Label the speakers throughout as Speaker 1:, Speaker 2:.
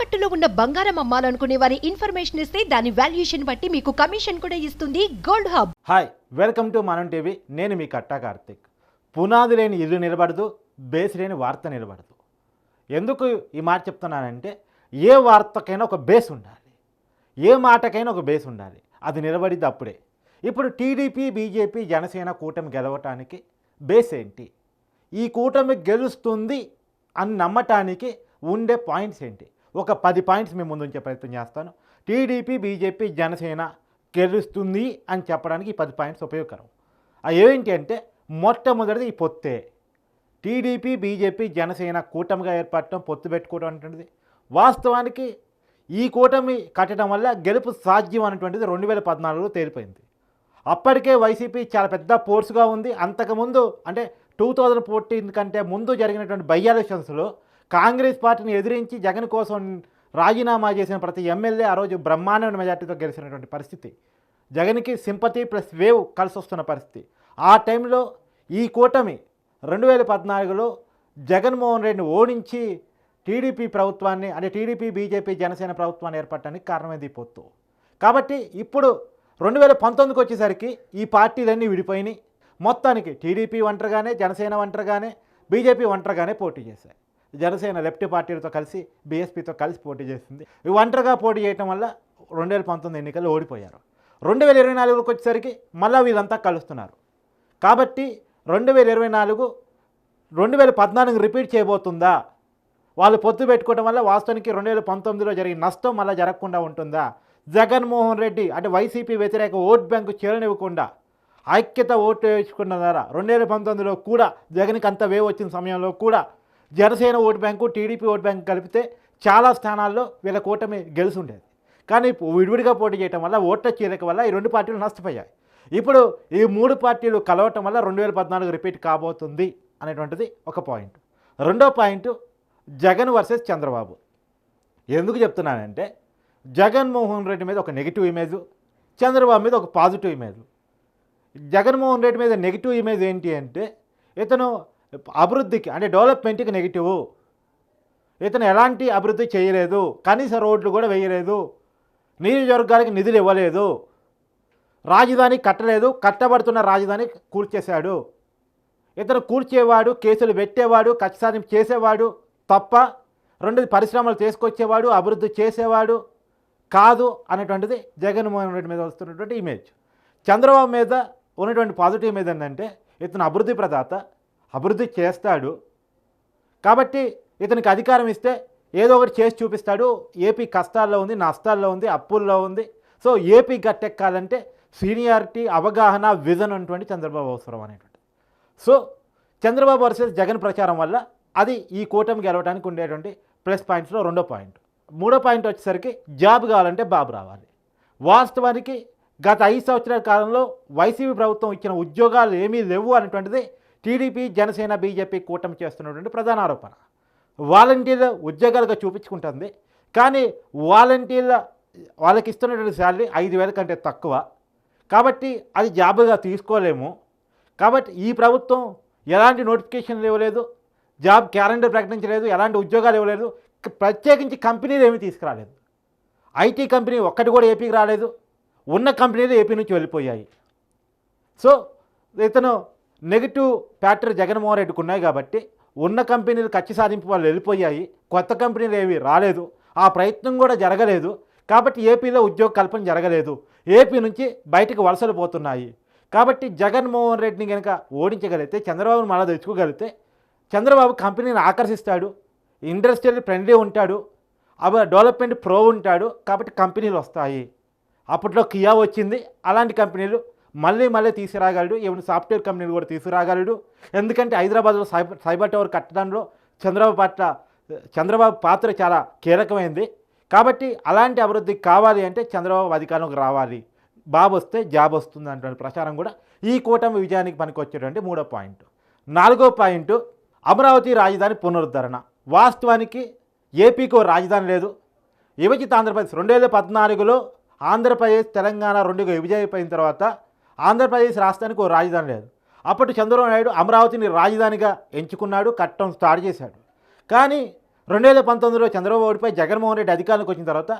Speaker 1: తాకట్టులో ఉన్న బంగారం అమ్మాలనుకునే వారి ఇన్ఫర్మేషన్ ఇస్తే దాని వాల్యుయేషన్ బట్టి మీకు కమిషన్ కూడా ఇస్తుంది gold hub.
Speaker 2: Hi, welcome to మనం టీవీ. నేను మీ కట్టా కార్తిక్. పునాది లేని ఇల్లు నిలబడదు, బేస్ లేని వార్త నిలబడదు. ఎందుకు ఈ మాట చెప్తున్నానంటే, ఏ వార్తకైనా ఒక బేస్ ఉండాలి, ఏ మాటకైనా ఒక బేస్ ఉండాలి. అది నిలబడిద్ది అప్పుడే. ఇప్పుడు టీడీపీ, బీజేపీ, జనసేన కూటమి గెలవటానికి బేస్ ఏంటి? ఈ కూటమి గెలుస్తుంది అని నమ్మటానికి ఉండే పాయింట్స్ ఏంటి? ఒక 10 పాయింట్స్ మీ ముందు ఉంచే ప్రయత్నం చేస్తాను. టీడీపీ, బీజేపీ, జనసేన గెలుస్తుంది అని చెప్పడానికి ఈ 10 పాయింట్స్ ఉపయోగకరం. అవి ఏంటి అంటే, మొట్టమొదటిది ఈ పొత్తే. టీడీపీ, బీజేపీ, జనసేన కూటమిగా ఏర్పడటం, పొత్తు పెట్టుకోవడం అనేటువంటిది వాస్తవానికి ఈ కూటమి కట్టడం వల్ల గెలుపు సాధ్యం అనేటువంటిది 2014లో తేలిపోయింది. అప్పటికే వైసీపీ చాలా పెద్ద ఫోర్స్గా ఉంది. అంతకుముందు అంటే 2014 కంటే ముందు జరిగినటువంటి బై ఎలక్షన్స్లో కాంగ్రెస్ పార్టీని ఎదిరించి జగన్ కోసం రాజీనామా చేసిన ప్రతి ఎమ్మెల్యే ఆ రోజు బ్రహ్మాండమైన మెజార్టీతో గెలిచినటువంటి పరిస్థితి. జగన్కి సింపతి ప్లస్ వేవ్ కలిసి వస్తున్న పరిస్థితి. ఆ టైంలో ఈ కూటమి 2014లో జగన్మోహన్ రెడ్డిని ఓడించి టీడీపీ ప్రభుత్వాన్ని, అంటే టీడీపీ, బీజేపీ, జనసేన ప్రభుత్వాన్ని ఏర్పడటానికి కారణమైంది ఈ పొత్తు. కాబట్టి ఇప్పుడు 2019కి వచ్చేసరికి ఈ పార్టీలన్నీ విడిపోయినాయి. మొత్తానికి టీడీపీ ఒంటరిగానే, జనసేన ఒంటరిగానే, బీజేపీ ఒంటరిగానే పోటీ చేశాయి. జనసేన లెఫ్ట్ పార్టీలతో కలిసి బీఎస్పీతో కలిసి పోటీ చేసింది. ఈ ఒంటరిగా పోటీ చేయడం వల్ల 2019 ఎన్నికల్లో ఓడిపోయారు. 2024కి వచ్చేసరికి మళ్ళీ వీళ్ళంతా కలుస్తున్నారు. కాబట్టి 2024 2014 రిపీట్ చేయబోతుందా? వాళ్ళు పొత్తు పెట్టుకోవడం వల్ల వాస్తవానికి 2019లో జరిగిన నష్టం మళ్ళీ జరగకుండా ఉంటుందా? జగన్మోహన్ రెడ్డి అంటే వైసీపీ వ్యతిరేక ఓట్ బ్యాంకు చేరనివ్వకుండా ఐక్యత ఓటు వేసుకున్న ద్వారా 2019లో కూడా జగన్కి అంత వేవ్ వచ్చిన సమయంలో కూడా Janasena vote bank, TDP vote bank కలిపితే చాలా స్థానాల్లో వీళ్ళ కూటమి గెలిచి ఉండేది. కానీ విడివిడిగా పోటీ చేయడం వల్ల ఓట్ల చీలిక వల్ల ఈ 2 పార్టీలు నష్టపోయాయి. ఇప్పుడు ఈ 3 పార్టీలు కలవటం వల్ల 2014 రిపీట్ కాబోతుంది అనేటువంటిది ఒక పాయింట్. రెండో పాయింట్, జగన్ వర్సెస్ చంద్రబాబు. ఎందుకు చెప్తున్నానంటే, జగన్మోహన్ రెడ్డి మీద ఒక నెగిటివ్ ఇమేజ్, చంద్రబాబు మీద ఒక పాజిటివ్ ఇమేజ్. జగన్మోహన్ రెడ్డి మీద నెగిటివ్ ఇమేజ్ ఏంటి అంటే, ఇతను అభివృద్ధికి అంటే డెవలప్మెంట్కి నెగిటివ్. ఇతను ఎలాంటి అభివృద్ధి చేయలేదు, కనీస రోడ్లు కూడా వేయలేదు, నియోజకవర్గానికి నిధులు ఇవ్వలేదు, రాజధాని కట్టలేదు, కట్టబడుతున్న రాజధాని కూల్చేశాడు. ఇతను కూల్చేవాడు, కేసులు పెట్టేవాడు, కక్ష సాధింపు చేసేవాడు తప్ప 2 పరిశ్రమలు తీసుకొచ్చేవాడు, అభివృద్ధి చేసేవాడు కాదు అనేటువంటిది జగన్మోహన్ రెడ్డి మీద వస్తున్నటువంటి ఇమేజ్. చంద్రబాబు మీద ఉన్నటువంటి పాజిటివ్ ఇమేజ్ ఏంటంటే, ఇతను అభివృద్ధి ప్రదాత, అభివృద్ధి చేస్తాడు. కాబట్టి ఇతనికి అధికారం ఇస్తే ఏదో ఒకటి చేసి చూపిస్తాడు. ఏపీ కష్టాల్లో ఉంది, నష్టాల్లో ఉంది, అప్పుల్లో ఉంది. సో ఏపీ గట్టెక్కాలంటే సీనియారిటీ, అవగాహన, విజన్ ఉన్నటువంటి చంద్రబాబు అవసరం అనేటువంటి. సో చంద్రబాబు వర్సెస్ జగన్ ప్రచారం వల్ల అది ఈ కూటమి గెలవడానికి ఉండేటువంటి ప్లస్ పాయింట్స్లో రెండో పాయింట్. మూడో పాయింట్ వచ్చేసరికి జాబ్ కావాలంటే బాబు రావాలి. వాస్తవానికి గత 5 సంవత్సరాల కాలంలో వైసీపీ ప్రభుత్వం ఇచ్చిన ఉద్యోగాలు ఏమీ లేవు అనేటువంటిది టీడీపీ, జనసేన, బీజేపీ కూటమి చేస్తున్నటువంటి ప్రధాన ఆరోపణ. వాలంటీర్ల ఉద్యోగాలుగా చూపించుకుంటుంది, కానీ వాళ్ళకి ఇస్తున్నటువంటి శాలరీ 5,000 కంటే తక్కువ. కాబట్టి అది జాబ్గా తీసుకోలేము. కాబట్టి ఈ ప్రభుత్వం ఎలాంటి నోటిఫికేషన్లు ఇవ్వలేదు, జాబ్ క్యాలెండర్ ప్రకటించలేదు, ఎలాంటి ఉద్యోగాలు ఇవ్వలేదు, ప్రత్యేకించి కంపెనీలు ఏమీ తీసుకురాలేదు. ఐటీ కంపెనీ ఒక్కటి కూడా ఏపీకి రాలేదు. ఉన్న కంపెనీలు ఏపీ నుంచి వెళ్ళిపోయాయి. సో ఇతను నెగిటివ్ ఫ్యాక్టర్ జగన్మోహన్ రెడ్డికి ఉన్నాయి కాబట్టి ఉన్న కంపెనీలు కక్ష సాధింపు వాళ్ళు వెళ్ళిపోయాయి, కొత్త కంపెనీలు ఏవి రాలేదు, ఆ ప్రయత్నం కూడా జరగలేదు. కాబట్టి ఏపీలో ఉద్యోగ కల్పన జరగలేదు, ఏపీ నుంచి బయటకు వలసలు పోతున్నాయి. కాబట్టి జగన్మోహన్ రెడ్డిని కనుక ఓడించగలిగితే, చంద్రబాబును మళ్ళీ తెచ్చుకోగలిగితే, చంద్రబాబు కంపెనీని ఆకర్షిస్తాడు, ఇండస్ట్రియల్ ఫ్రెండ్లీ ఉంటాడు, డెవలప్మెంట్ ప్రో ఉంటాడు. కాబట్టి కంపెనీలు వస్తాయి. అప్పట్లో కియా వచ్చింది, అలాంటి కంపెనీలు మళ్ళీ తీసుకురాగలడు. ఏమైనా సాఫ్ట్వేర్ కంపెనీలు కూడా తీసుకురాగలడు. ఎందుకంటే హైదరాబాద్లో సైబర్ టవర్ కట్టడంలో చంద్రబాబు పాత్ర చాలా కీలకమైంది. కాబట్టి అలాంటి అభివృద్ధి కావాలి అంటే చంద్రబాబు అధికారంలోకి రావాలి, బాబు వస్తే జాబ్ వస్తుంది అంటే ప్రచారం కూడా ఈ కూటమి విజయానికి పనికి వచ్చేటువంటి మూడో పాయింట్. నాలుగో పాయింట్, అమరావతి రాజధాని పునరుద్ధరణ. వాస్తవానికి ఏపీకి రాజధాని లేదు. విభజిత ఆంధ్రప్రదేశ్ 2014లో ఆంధ్రప్రదేశ్, తెలంగాణ 2గా విభజన తర్వాత ఆంధ్రప్రదేశ్ రాష్ట్రానికి ఒక రాజధాని లేదు. అప్పటి చంద్రబాబు నాయుడు అమరావతిని రాజధానిగా ఎంచుకున్నాడు, కట్టడం స్టార్ట్ చేశాడు. కానీ 2019లో చంద్రబాబు ఓడిపోయి జగన్మోహన్ రెడ్డి అధికారంలోకి వచ్చిన తర్వాత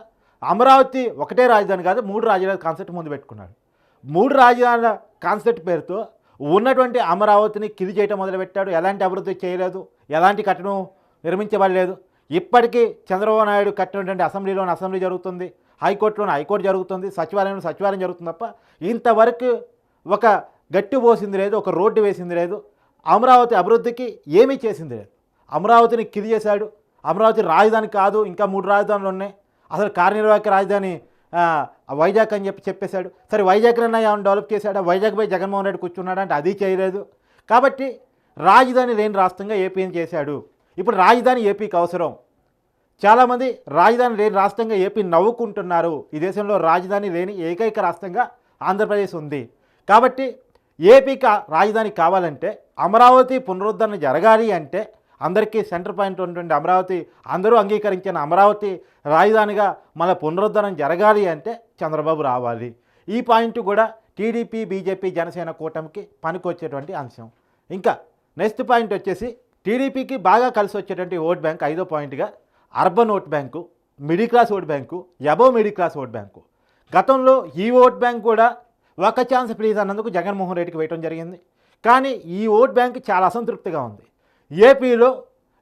Speaker 2: అమరావతి ఒకటే రాజధాని కాదు 3 రాజధానుల కాన్సెప్ట్ ముందు పెట్టుకున్నాడు. 3 రాజధానుల కాన్సెప్ట్ పేరుతో ఉన్నటువంటి అమరావతిని కిది చేయటం మొదలుపెట్టాడు. ఎలాంటి అభివృద్ధి చేయలేదు, ఎలాంటి కట్టడం నిర్మించబడలేదు. ఇప్పటికీ చంద్రబాబు నాయుడు కట్టినటువంటి అసెంబ్లీలోని అసెంబ్లీ జరుగుతుంది, హైకోర్టులోని హైకోర్టు జరుగుతుంది, సచివాలయంలో సచివాలయం జరుగుతుంది తప్ప ఇంతవరకు ఒక గట్టి పోసింది లేదు, ఒక రోడ్డు వేసింది లేదు, అమరావతి అభివృద్ధికి ఏమీ చేసింది లేదు. అమరావతిని కిది చేశాడు. అమరావతి రాజధాని కాదు, ఇంకా 3 రాజధానులు ఉన్నాయి, అసలు కార్యనిర్వాహక రాజధాని వైజాగ్ అని చెప్పేశాడు. సరే వైజాగ్లో ఏమైనా డెవలప్ చేశాడా? వైజాగ్ పోయి జగన్మోహన్ రెడ్డి కూర్చున్నాడా అంటే అది చేయలేదు. కాబట్టి రాజధాని లేని రాష్ట్రంగా ఏపీని చేశాడు. ఇప్పుడు రాజధాని ఏపీకి అవసరం. చాలామంది రాజధాని లేని రాష్ట్రంగా ఏపీ నవ్వుకుంటున్నారు. ఈ దేశంలో రాజధాని లేని ఏకైక రాష్ట్రంగా ఆంధ్రప్రదేశ్ ఉంది. కాబట్టి ఏపీకి రాజధాని కావాలంటే అమరావతి పునరుద్ధరణ జరగాలి అంటే అందరికీ సెంటర్ పాయింట్ ఉన్నటువంటి అమరావతి, అందరూ అంగీకరించిన అమరావతి రాజధానిగా మన పునరుద్ధరణ జరగాలి అంటే చంద్రబాబు రావాలి. ఈ పాయింట్ కూడా టీడీపీ, బీజేపీ, జనసేన కూటమికి పనికొచ్చేటువంటి అంశం. ఇంకా నెక్స్ట్ పాయింట్ వచ్చేసి టీడీపీకి బాగా కలిసి వచ్చేటువంటి ఓట్ బ్యాంక్ 5వ పాయింట్గా urban vote bank, middle class vote bank, above middle class vote bank. గతంలో ఈ ఓట్ బ్యాంక్ కూడా ఒక ఛాన్స్ ప్లీజ్ అన్నందుకు జగన్మోహన్ రెడ్డికి వేయటం జరిగింది. కానీ ఈ ఓట్ బ్యాంక్ చాలా అసంతృప్తిగా ఉంది. ఏపీలో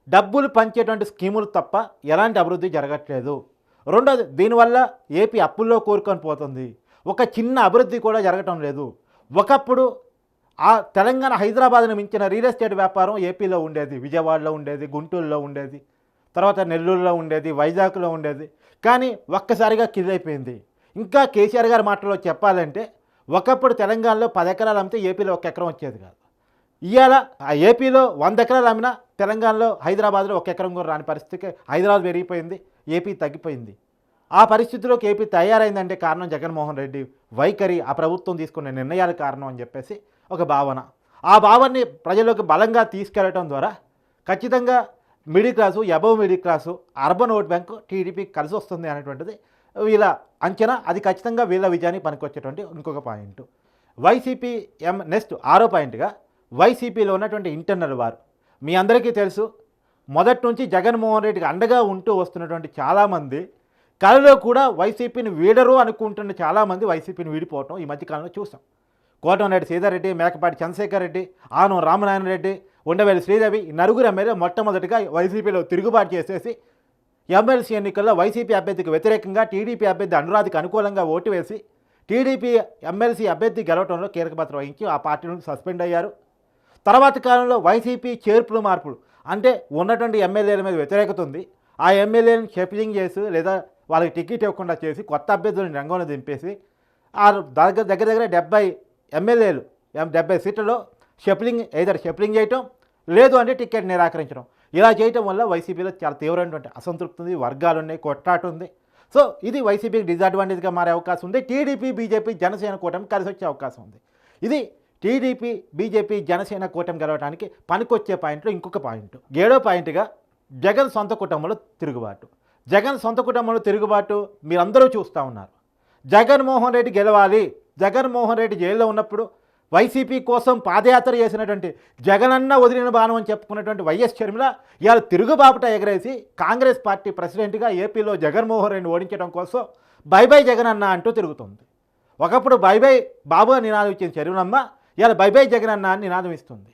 Speaker 2: డబ్బులు పంచేటువంటి స్కీములు తప్ప ఎలాంటి అభివృద్ధి జరగట్లేదు. రెండోది, దీనివల్ల ఏపీ అప్పుల్లో కోరుకొని పోతుంది. ఒక చిన్న అభివృద్ధి కూడా జరగటం లేదు. ఒకప్పుడు ఆ తెలంగాణ, హైదరాబాద్ను మించిన రియల్ ఎస్టేట్ వ్యాపారం ఏపీలో ఉండేది. విజయవాడలో ఉండేది, గుంటూరులో ఉండేది, తర్వాత నెల్లూరులో ఉండేది, వైజాగ్లో ఉండేది. కానీ ఒక్కసారిగా కిదైపోయింది. ఇంకా కేసీఆర్ గారి మాటల్లో చెప్పాలంటే ఒకప్పుడు తెలంగాణలో 10 ఎకరాలు అమ్మితే ఏపీలో 1 ఎకరం వచ్చేది కాదు. ఇవాళ ఆ ఏపీలో 100 ఎకరాలు అమ్మినా తెలంగాణలో, హైదరాబాద్లో 1 ఎకరం కూడా రాని పరిస్థితికి హైదరాబాద్ పెరిగిపోయింది, ఏపీ తగ్గిపోయింది. ఆ పరిస్థితిలోకి ఏపీ తయారైందంటే కారణం జగన్మోహన్ రెడ్డి వైఖరి, ఆ ప్రభుత్వం తీసుకునే నిర్ణయాల కారణం అని చెప్పేసి ఒక భావన. ఆ భావాన్ని ప్రజల్లోకి బలంగా తీసుకెళ్లడం ద్వారా ఖచ్చితంగా middle class, above middle class, urban vote bank టీడీపీకి కలిసి వస్తుంది అనేటువంటిది వీళ్ళ అంచనా. అది ఖచ్చితంగా వీళ్ళ విజయానికి పనికొచ్చేటువంటి ఇంకొక పాయింట్. వైసీపీ నెక్స్ట్ 6వ పాయింట్గా వైసీపీలో ఉన్నటువంటి ఇంటర్నల్ వార్. మీ అందరికీ తెలుసు, మొదటి నుంచి జగన్మోహన్ రెడ్డికి అండగా ఉంటూ వస్తున్నటువంటి చాలామంది కళలో కూడా వైసీపీని వీడరు అనుకుంటున్న చాలామంది వైసీపీని వీడిపోవటం ఈ మధ్యకాలంలో చూసాం. కోటమిరెడ్డి సీతారెడ్డి, మేకపాటి చంద్రశేఖర్ రెడ్డి, ఆనం రామనారాయణ రెడ్డి, ఉండవేలి శ్రీదేవి, ఈ నలుగురు ఎమ్మెల్యే మొట్టమొదటిగా వైసీపీలో తిరుగుబాటు చేసేసి ఎమ్మెల్సీ ఎన్నికల్లో వైసీపీ అభ్యర్థికి వ్యతిరేకంగా టీడీపీ అభ్యర్థి అనురాధకి అనుకూలంగా ఓటు వేసి టీడీపీ ఎమ్మెల్సీ అభ్యర్థి గెలవడంలో కీలక పాత్ర వహించి ఆ పార్టీ నుంచి సస్పెండ్ అయ్యారు. తర్వాత కాలంలో వైసీపీ చేర్పులు మార్పులు అంటే ఉన్నటువంటి ఎమ్మెల్యేల మీద వ్యతిరేకత ఉంది, ఆ ఎమ్మెల్యేలను షెఫిలింగ్ చేసి లేదా వాళ్ళకి టికెట్ ఇవ్వకుండా చేసి కొత్త అభ్యర్థులను రంగంలో దింపేసి ఆ దగ్గర 70 ఎమ్మెల్యేలు 70 సీట్లలో షెఫిలింగ్ చేయటం, లేదు అంటే టికెట్ నిరాకరించడం. ఇలా చేయటం వల్ల వైసీపీలో చాలా తీవ్రమైనటువంటి అసంతృప్తి ఉంది, వర్గాలు ఉన్నాయి, కొట్లాట ఉంది. సో ఇది వైసీపీకి డిసడ్వాంటేజ్గా మారే అవకాశం ఉంది. టీడీపీ, బీజేపీ, జనసేన కూటమి కలిసి వచ్చే అవకాశం ఉంది. ఇది టీడీపీ, బీజేపీ, జనసేన కూటమి గెలవడానికి పనికొచ్చే పాయింట్లో ఇంకొక పాయింట్. 7వ పాయింట్గా జగన్ సొంత కుటుంబంలో తిరుగుబాటు. జగన్ సొంత కుటుంబంలో తిరుగుబాటు మీరందరూ చూస్తూ ఉన్నారు. జగన్మోహన్ రెడ్డి గెలవాలి. జగన్మోహన్ రెడ్డి జైల్లో ఉన్నప్పుడు వైసీపీ కోసం పాదయాత్ర చేసినటువంటి జగనన్న వదిలిన బాణం అని చెప్పుకున్నటువంటి వైఎస్ షర్మిల ఇవాళ తిరుగుబాపుట ఎగరేసి కాంగ్రెస్ పార్టీ ప్రెసిడెంట్గా ఏపీలో జగన్మోహన్ రెడ్డిని ఓడించడం కోసం బై బై జగనన్న అంటూ తిరుగుతుంది. ఒకప్పుడు బై బై బాబు అని నినాదం ఇచ్చిన షర్మిలమ్మ ఇవాళ బై బై జగనన్న అని నినాదం ఇస్తుంది.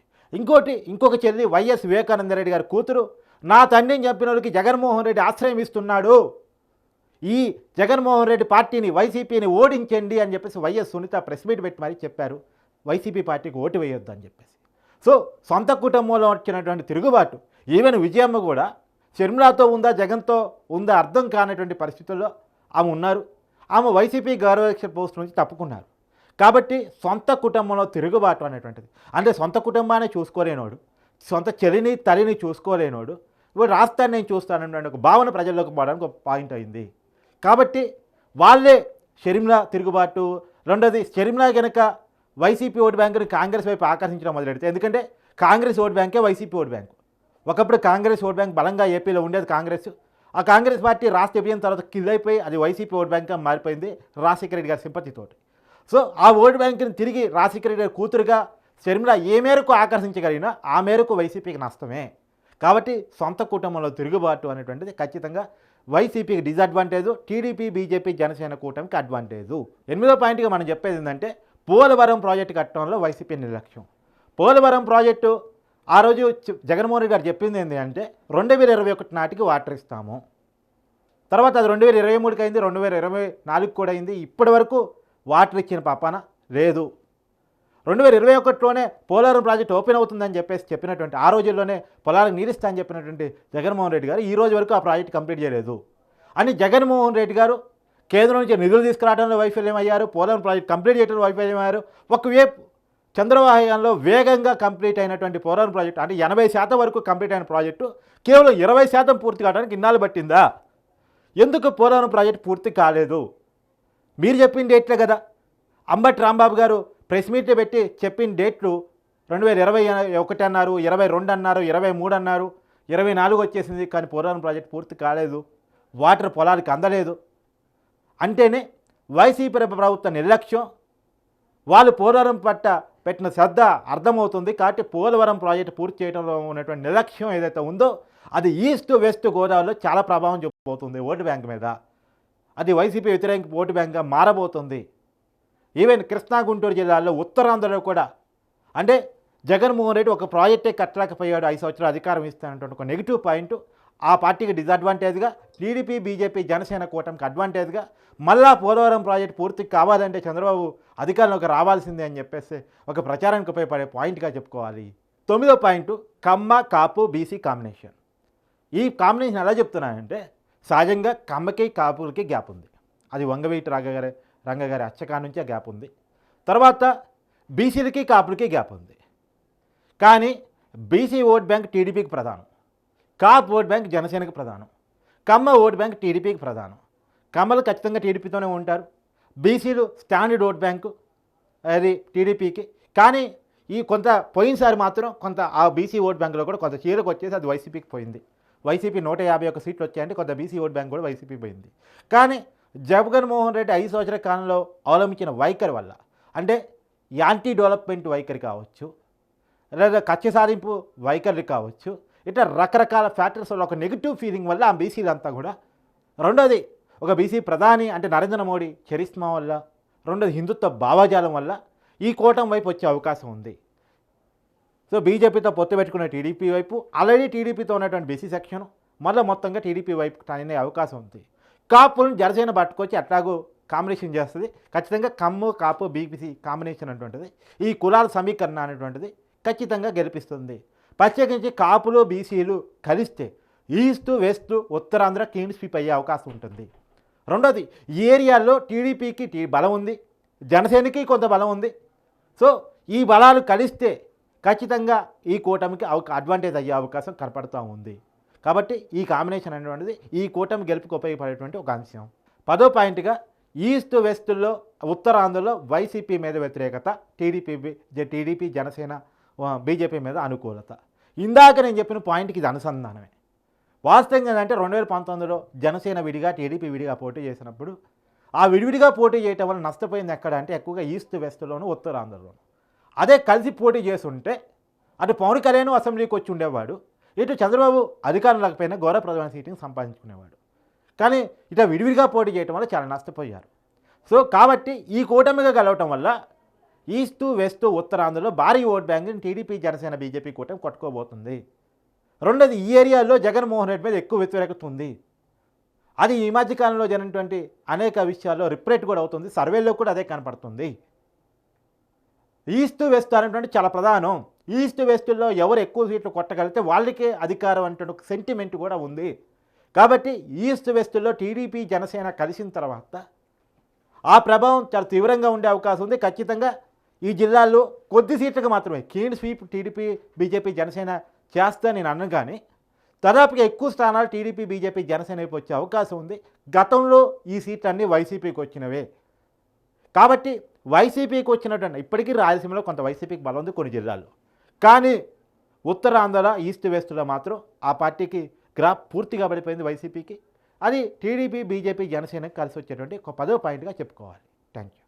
Speaker 2: ఇంకొక చెల్లి వైఎస్ వివేకానంద రెడ్డి గారి కూతురు, నా తండ్రిని చంపిన వాళ్ళకి జగన్మోహన్ రెడ్డి ఆశ్రయం ఇస్తున్నాడు, ఈ జగన్మోహన్ రెడ్డి పార్టీని, వైసీపీని ఓడించండి అని చెప్పేసి వైఎస్ సునీత ప్రెస్ మీట్ పెట్టి మరీ చెప్పారు వైసీపీ పార్టీకి ఓటు వేయొద్దు అని చెప్పేసి. సో సొంత కుటుంబంలో వచ్చినటువంటి తిరుగుబాటు, ఈవెన్ విజయమ్మ కూడా షర్మిలాతో ఉందా జగన్తో ఉందా అర్థం కానటువంటి పరిస్థితుల్లో ఆమె ఉన్నారు. ఆమె వైసీపీ గౌరవరక్ష పోస్ట్ నుంచి తప్పుకున్నారు. కాబట్టి సొంత కుటుంబంలో తిరుగుబాటు అనేటువంటిది, అంటే సొంత కుటుంబాన్ని చూసుకోలేనోడు, సొంత చెల్లిని తల్లిని చూసుకోలేనోడు ఇప్పుడు రాష్ట్రాన్ని నేను చూస్తానటువంటి ఒక భావన ప్రజల్లోకి పోవడానికి ఒక పాయింట్ అయింది. కాబట్టి వాళ్ళే షర్మిల తిరుగుబాటు. రెండోది, షర్మిల కనుక వైసీపీ ఓటు బ్యాంకుని కాంగ్రెస్ వైపు ఆకర్షించడం మొదలెడితే, ఎందుకంటే కాంగ్రెస్ ఓటు బ్యాంకే వైసీపీ ఓటు బ్యాంకు. ఒకప్పుడు కాంగ్రెస్ ఓటు బ్యాంక్ బలంగా ఏపీలో ఉండేది కాంగ్రెస్. ఆ కాంగ్రెస్ పార్టీ రాష్ట్ర విభజన తర్వాత కిందైపోయి అది వైసీపీ ఓటు బ్యాంక్గా మారిపోయింది రాజశేఖర రెడ్డి గారి సింపతితోటి. సో ఆ ఓటు బ్యాంకుని తిరిగి రాజశేఖర రెడ్డి గారి కూతురుగా షర్మిల ఏ మేరకు ఆకర్షించగలిగినా ఆ మేరకు వైసీపీకి నష్టమే. కాబట్టి సొంత కుటుంబంలో తిరుగుబాటు అనేటువంటిది ఖచ్చితంగా వైసీపీకి డిసడ్వాంటేజ్, టీడీపీ బీజేపీ జనసేన కూటమికి అడ్వాంటేజు. 8వ పాయింట్గా మనం చెప్పేది ఏంటంటే పోలవరం ప్రాజెక్టు కట్టడంలో వైసీపీ నిర్లక్ష్యం. పోలవరం ప్రాజెక్టు ఆ రోజు జగన్మోహన్ రెడ్డి గారు చెప్పింది ఏంటి అంటే 2021 నాటికి వాటర్ ఇస్తాము, తర్వాత అది 2023కి అయింది, 2024 కూడా అయింది, ఇప్పటి వరకు వాటర్ ఇచ్చిన పాపాన లేదు. 2021లోనే పోలవరం ప్రాజెక్ట్ ఓపెన్ అవుతుందని చెప్పినటువంటి ఆ రోజుల్లోనే పొలాలకు నీరిస్తా అని చెప్పినటువంటి జగన్మోహన్ రెడ్డి గారు ఈ రోజు వరకు ఆ ప్రాజెక్ట్ కంప్లీట్ చేయలేదు అని జగన్మోహన్ రెడ్డి గారు కేంద్రం నుంచి నిధులు తీసుకురావడంలో వైఫల్యమయ్యారు, పోలవరం ప్రాజెక్ట్ కంప్లీట్ చేయడంలో వైఫల్యమయ్యారు. ఒకవైపు చంద్రబాబు హయాంలో వేగంగా కంప్లీట్ అయినటువంటి పోలవరం ప్రాజెక్టు అంటే 80% వరకు కంప్లీట్ అయిన ప్రాజెక్టు కేవలం 20% పూర్తి కావడానికి ఇన్నాళ్ళు పట్టిందా? ఎందుకు పోలవరం ప్రాజెక్టు పూర్తి కాలేదు? మీరు చెప్పిన డేట్లే కదా. అంబటి రాంబాబు గారు ప్రెస్ మీట్ పెట్టి చెప్పిన డేట్లు 2021 అన్నారు, 22 అన్నారు, 23 అన్నారు, 24 వచ్చేసింది, కానీ పోలవరం ప్రాజెక్టు పూర్తి కాలేదు, వాటర్ పొలాలకు అందలేదు అంటేనే వైసీపీ ప్రభుత్వ నిర్లక్ష్యం, వాళ్ళు పోలవరం పట్ల పెట్టిన శ్రద్ధ అర్థమవుతుంది. కాబట్టి పోలవరం ప్రాజెక్టు పూర్తి చేయడంలో ఉన్నటువంటి నిర్లక్ష్యం ఏదైతే ఉందో అది ఈస్ట్ వెస్ట్ గోదావరిలో చాలా ప్రభావం చూపబోతుంది ఓటు బ్యాంక్ మీద. అది వైసీపీ వ్యతిరేక ఓటు బ్యాంక్గా మారబోతుంది. ఈవెన్ కృష్ణా గుంటూరు జిల్లాల్లో ఉత్తరాంధ్రలో కూడా అంటే జగన్మోహన్ రెడ్డి ఒక ప్రాజెక్టే కట్టలేకపోయాడు, 5 సంవత్సరాలు అధికారం ఇస్తానంటే ఒక నెగిటివ్ పాయింట్ ఆ పార్టీకి డిసడ్వాంటేజ్గా, టీడీపీ బీజేపీ జనసేన కూటమికి అడ్వాంటేజ్గా, మళ్ళా పోలవరం ప్రాజెక్ట్ పూర్తి కావాలంటే చంద్రబాబు అధికారంలోకి రావాల్సిందే అని చెప్పేసి ఒక ప్రచారానికి ఉపయోగపడే పాయింట్గా చెప్పుకోవాలి. 9వ పాయింట్ కమ్మ కాపు బీసీ కాంబినేషన్. ఈ కాంబినేషన్ ఎలా చెప్తున్నానంటే సహజంగా కమ్మకి కాపులకి గ్యాప్ ఉంది, అది వంగవీటి రంగగారి అచ్చకా నుంచే గ్యాప్ ఉంది. తర్వాత బీసీలకి కాపులకి గ్యాప్ ఉంది. కానీ బీసీ ఓట్ బ్యాంక్ టీడీపీకి ప్రధానం, కాపు ఓట్ బ్యాంక్ జనసేనకి ప్రధానం, కమ్మ ఓట్ బ్యాంక్ టీడీపీకి ప్రధానం. కమ్మలు ఖచ్చితంగా టీడీపీతోనే ఉంటారు, బీసీలు స్టాండర్డ్ ఓట్ బ్యాంకు అది టీడీపీకి. కానీ ఈ కొంత పోయినసారి మాత్రం కొంత ఆ బీసీ ఓట్ బ్యాంకులో కూడా కొంత చీరకు వచ్చేసి అది వైసీపీకి పోయింది. వైసీపీ 151 సీట్లు వచ్చాయంటే కొంత బీసీ ఓట్ బ్యాంక్ కూడా వైసీపీ పోయింది. కానీ జగన్మోహన్ రెడ్డి 5 సంవత్సరాల కాలంలో అవలంబించిన వైఖరి వల్ల అంటే యాంటీ డెవలప్మెంట్ వైఖరి కావచ్చు, లేదా కక్ష సాధింపు వైఖరి కావచ్చు, ఇట్లా రకరకాల ఫ్యాక్టర్స్ వల్ల ఒక నెగిటివ్ ఫీలింగ్ వల్ల ఆ బీసీలంతా కూడా, రెండోది ఒక బీసీ ప్రధాని అంటే నరేంద్ర మోడీ చరిస్మా వల్ల, రెండోది హిందుత్వ భావజాలం వల్ల ఈ కూటమి వైపు వచ్చే అవకాశం ఉంది. సో బీజేపీతో పొత్తు పెట్టుకున్న టీడీపీ వైపు ఆల్రెడీ టీడీపీతో ఉన్నటువంటి బీసీ సెక్షన్ మళ్ళీ మొత్తంగా టీడీపీ వైపు అనే అవకాశం ఉంది. కాపులను జనసేన పట్టుకొచ్చి అట్లాగూ కాంబినేషన్ చేస్తుంది. ఖచ్చితంగా కమ్ము కాపు బీసీ కాంబినేషన్ అటువంటిది ఈ కులాల సమీకరణ అనేటువంటిది ఖచ్చితంగా గెలిపిస్తుంది. ప్రత్యేకించి కాపులు బీసీలు కలిస్తే east west Uttarandhra clean sweep అయ్యే అవకాశం ఉంటుంది. రెండోది ఈ ఏరియాల్లో టీడీపీకి బలం ఉంది, జనసేనకి కొంత బలం ఉంది. సో ఈ బలాలు కలిస్తే ఖచ్చితంగా ఈ కూటమికి అడ్వాంటేజ్ అయ్యే అవకాశం కనపడుతూ ఉంది. కాబట్టి ఈ కాంబినేషన్ అనేటువంటిది ఈ కూటమి గెలుపుకి ఉపయోగపడేటువంటి ఒక అంశం. 10వ పాయింట్గా ఈస్ట్ వెస్ట్లో ఉత్తరాంధ్రలో వైసీపీ మీద వ్యతిరేకత, టీడీపీ జనసేన బీజేపీ మీద అనుకూలత. ఇందాక నేను చెప్పిన పాయింట్కి ఇది అనుసంధానమే. వాస్తవంగా ఏంటంటే 2019లో జనసేన విడిగా టీడీపీ విడిగా పోటీ చేసినప్పుడు ఆ విడివిడిగా పోటీ చేయటం వల్ల నష్టపోయింది ఎక్కడ అంటే ఎక్కువగా ఈస్ట్ వెస్ట్లోను ఉత్తరాంధ్రలోను. అదే కలిసి పోటీ చేస్తుంటే అటు పవన్ కళ్యాణ్ అసెంబ్లీకి వచ్చి ఉండేవాడు, ఇటు చంద్రబాబు అధికారం లేకపోయినా గౌరవప్రదమైన సీటుని సంపాదించుకునేవాడు. కానీ ఇట్లా విడివిడిగా పోటీ చేయడం వల్ల చాలా నష్టపోయారు. సో కాబట్టి ఈ కూటమిగా కలవటం వల్ల ఈస్ట్ వెస్ట్ ఉత్తరాంధ్రలో భారీ ఓట్ బ్యాంక్ని టీడీపీ జనసేన బీజేపీ కూటమి కొట్టుకోబోతుంది. రెండోది ఈ ఏరియాలో జగన్మోహన్ రెడ్డి మీద ఎక్కువ వ్యతిరేకత ఉంది. అది ఈ మధ్యకాలంలో జరిగినటువంటి అనేక విషయాల్లో రిప్రేట్ కూడా అవుతుంది, సర్వేలో కూడా అదే కనపడుతుంది. ఈస్ట్ వెస్ట్ అనేటువంటి చాలా ప్రధానం. ఈస్ట్ వెస్ట్లో ఎవరు ఎక్కువ సీట్లు కొట్టగలిగితే వాళ్ళకే అధికారం అంటే ఒక సెంటిమెంట్ కూడా ఉంది. కాబట్టి ఈస్ట్ వెస్ట్లో టీడీపీ జనసేన కలిసిన తర్వాత ఆ ప్రభావం చాలా తీవ్రంగా ఉండే అవకాశం ఉంది. ఖచ్చితంగా ఈ జిల్లాల్లో కొద్ది సీట్లకు మాత్రమే clean sweep TDP BJP Janasena చేస్తా నేను అన్నాను, కానీ దాదాపుగా ఎక్కువ స్థానాలు టీడీపీ బీజేపీ జనసేన వైపు వచ్చే అవకాశం ఉంది. గతంలో ఈ సీట్లన్నీ వైసీపీకి వచ్చినవే. కాబట్టి వైసీపీకి వచ్చినటువంటి ఇప్పటికీ రాయలసీమలో కొంత వైసీపీకి బలం ఉంది కొన్ని జిల్లాల్లో, కానీ ఉత్తరాంధ్ర ఈస్ట్ వెస్ట్లో మాత్రం ఆ పార్టీకి గ్రాఫ్ పూర్తిగా పడిపోయింది వైసీపీకి. అది టీడీపీ బీజేపీ జనసేనకి కలిసి వచ్చేటువంటి ఒక 10వ పాయింట్గా చెప్పుకోవాలి. Thank you.